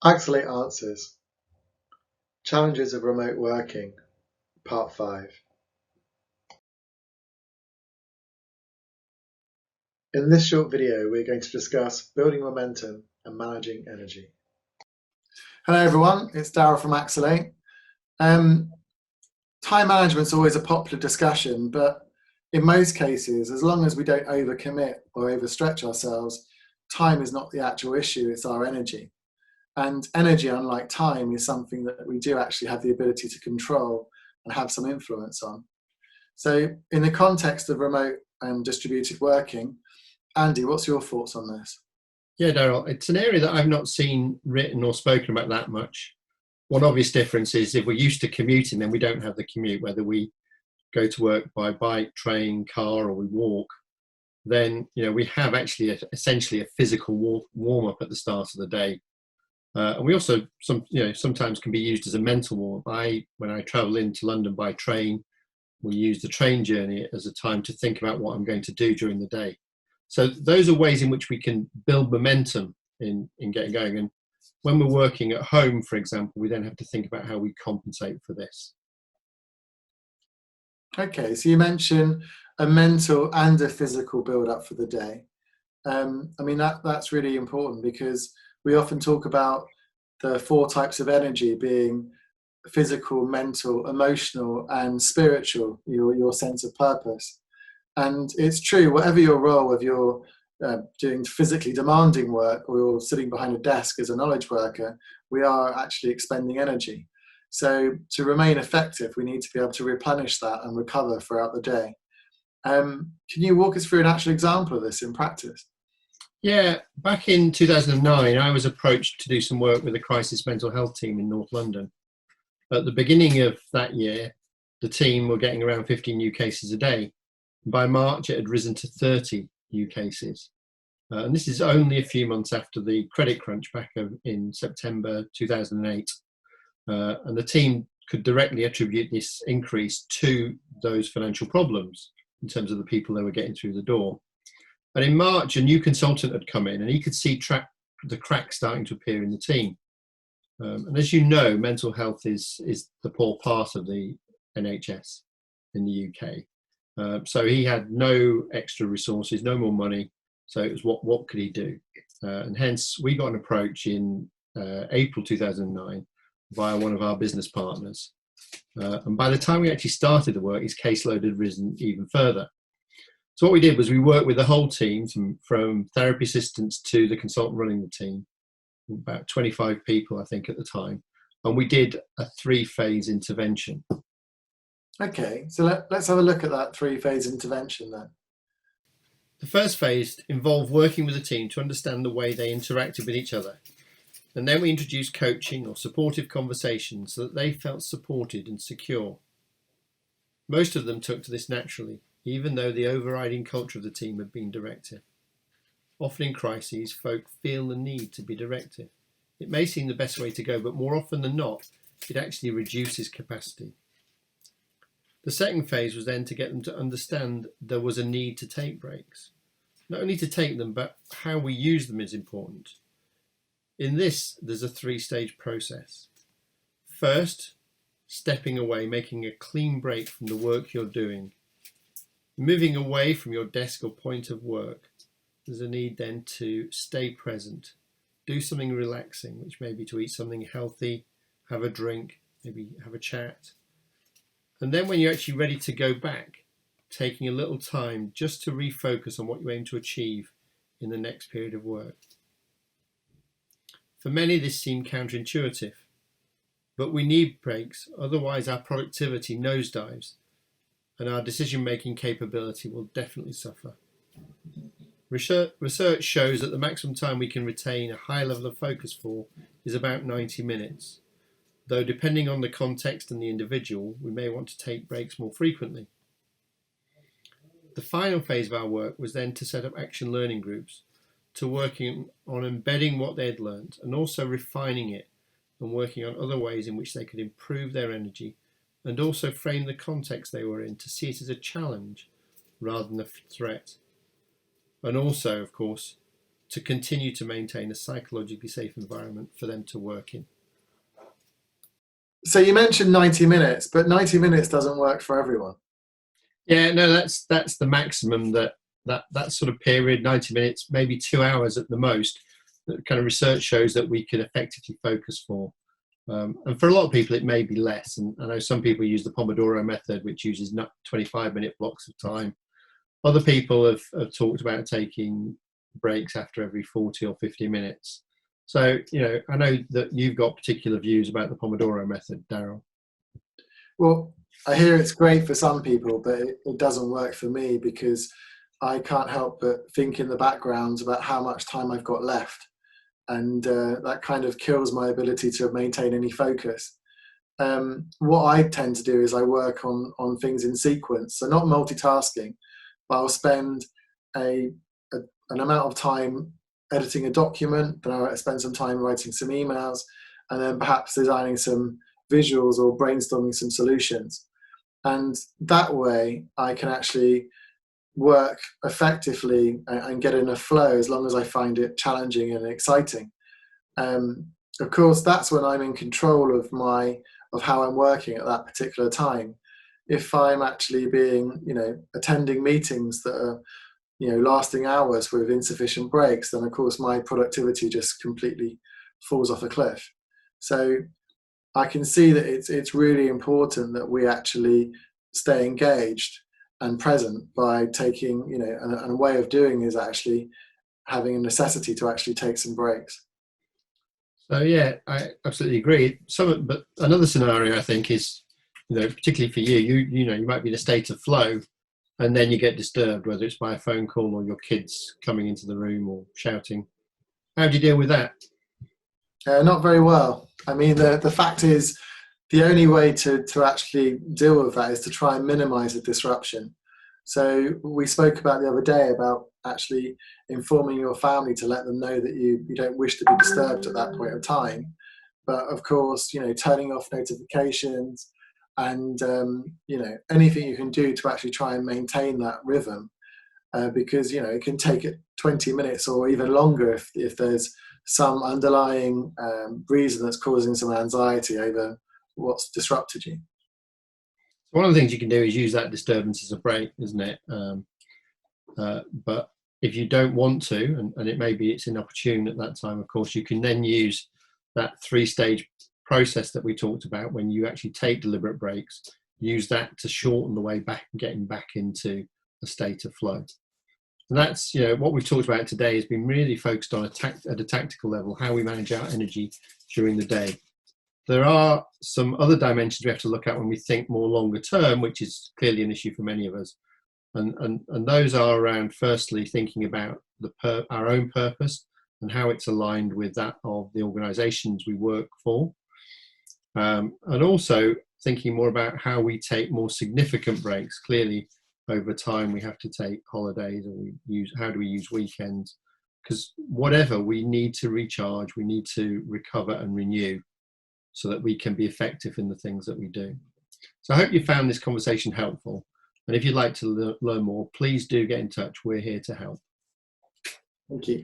Axolate Answers: Challenges of Remote Working, Part 5. In this short video, we're going to discuss building momentum and managing energy. Hello everyone, it's Darryl from Axolate. Time management is always a popular discussion, but in most cases, as long as we don't overcommit or overstretch ourselves, time is not the actual issue, it's our energy. And energy, unlike time, is something that we do actually have the ability to control and have some influence on. So in the context of remote and distributed working, Andy, what's your thoughts on this? Yeah, Darryl, it's an area that I've not seen written or spoken about that much. One obvious difference is if we're used to commuting, then we don't have the commute, whether we go to work by bike, train, car, or we walk, then we have actually essentially a physical warm-up at the start of the day. And we also sometimes can be used as a mental warm-up. When I travel into London by train, we use the train journey as a time to think about what I'm going to do during the day. So those are ways in which we can build momentum in getting going. And when we're working at home, for example, we then have to think about how we compensate for this. Okay, so you mentioned a mental and a physical build-up for the day. I mean, that's really important because we often talk about the 4 types of energy being physical, mental, emotional, and spiritual, your sense of purpose. And it's true, whatever your role, whether you're doing physically demanding work or you're sitting behind a desk as a knowledge worker, we are actually expending energy. So to remain effective, we need to be able to replenish that and recover throughout the day. Can you walk us through an actual example of this in practice? Yeah, back in 2009, I was approached to do some work with a crisis mental health team in North London. At the beginning of that year, the team were getting around 50 new cases a day. By March, it had risen to 30 new cases. And this is only a few months after the credit crunch back in September 2008. And the team could directly attribute this increase to those financial problems in terms of the people they were getting through the door. And in March, a new consultant had come in and he could see the cracks starting to appear in the team. And as you know, mental health is the poor part of the NHS in the UK. So he had no extra resources, no more money. So it was what could he do? And hence we got an approach in April 2009 via one of our business partners. And by the time we actually started the work, his caseload had risen even further. So what we did was we worked with the whole team, from therapy assistants to the consultant running the team, about 25 people, I think, at the time. And we did a 3-phase intervention. Okay, so let's have a look at that 3-phase intervention then. The first phase involved working with the team to understand the way they interacted with each other. And then we introduced coaching or supportive conversations so that they felt supported and secure. Most of them took to this naturally, even though the overriding culture of the team had been directive. Often in crises, folk feel the need to be directive. It may seem the best way to go, but more often than not, it actually reduces capacity. The second phase was then to get them to understand there was a need to take breaks. Not only to take them, but how we use them is important. In this, there's a 3-stage process. First, stepping away, making a clean break from the work you're doing. Moving away from your desk or point of work, there's a need then to stay present, do something relaxing, which may be to eat something healthy, have a drink, maybe have a chat. And then when you're actually ready to go back, taking a little time just to refocus on what you aim to achieve in the next period of work. For many, this seemed counterintuitive, but we need breaks, otherwise our productivity nosedives and our decision-making capability will definitely suffer. Research shows that the maximum time we can retain a high level of focus for is about 90 minutes, though depending on the context and the individual, we may want to take breaks more frequently. The final phase of our work was then to set up action learning groups, to working on embedding what they had learned and also refining it and working on other ways in which they could improve their energy and also frame the context they were in to see it as a challenge rather than a threat. And also, of course, to continue to maintain a psychologically safe environment for them to work in. So you mentioned 90 minutes, but 90 minutes doesn't work for everyone. Yeah, no, that's the maximum that sort of period, 90 minutes, maybe 2 hours at the most. That kind of research shows that we can effectively focus for. And for a lot of people, it may be less. And I know some people use the Pomodoro method, which uses 25-minute blocks of time. Other people have talked about taking breaks after every 40 or 50 minutes. So, I know that you've got particular views about the Pomodoro method, Daryl. Well, I hear it's great for some people, but it doesn't work for me because I can't help but think in the background about how much time I've got left. And that kind of kills my ability to maintain any focus. What I tend to do is I work on things in sequence, so not multitasking, but I'll spend an amount of time editing a document, then I'll spend some time writing some emails, and then perhaps designing some visuals or brainstorming some solutions. And that way I can actually work effectively and get in a flow as long as I find it challenging and exciting. Of course, that's when I'm in control of how I'm working at that particular time. If I'm actually attending meetings that are lasting hours with insufficient breaks, then of course my productivity just completely falls off a cliff. So I can see that it's really important that we actually stay engaged and present by taking, and a way of doing is actually having a necessity to actually take some breaks. So yeah, I absolutely agree. But another scenario I think is, particularly for you might be in a state of flow, and then you get disturbed, whether it's by a phone call or your kids coming into the room or shouting. How do you deal with that? Not very well. I mean, the fact is, the only way to actually deal with that is to try and minimize the disruption. So we spoke about the other day about actually informing your family to let them know that you don't wish to be disturbed at that point of time. But of course, turning off notifications and, anything you can do to actually try and maintain that rhythm, because, it can take 20 minutes or even longer if there's some underlying reason that's causing some anxiety over what's disrupted you. One of the things you can do is use that disturbance as a break, isn't it? But if you don't want to, and it's inopportune at that time, of course, you can then use that 3-stage process that we talked about when you actually take deliberate breaks, use that to shorten the way back and getting back into a state of flow. And that's, what we've talked about today has been really focused on at a tactical level, how we manage our energy during the day. There are some other dimensions we have to look at when we think more longer term, which is clearly an issue for many of us. And those are around, firstly, thinking about our own purpose and how it's aligned with that of the organizations we work for. And also thinking more about how we take more significant breaks. Clearly, over time, we have to take holidays, or how do we use weekends? Because whatever, we need to recharge, we need to recover and renew, so that we can be effective in the things that we do. So I hope you found this conversation helpful. And if you'd like to learn more, please do get in touch. We're here to help. Thank you.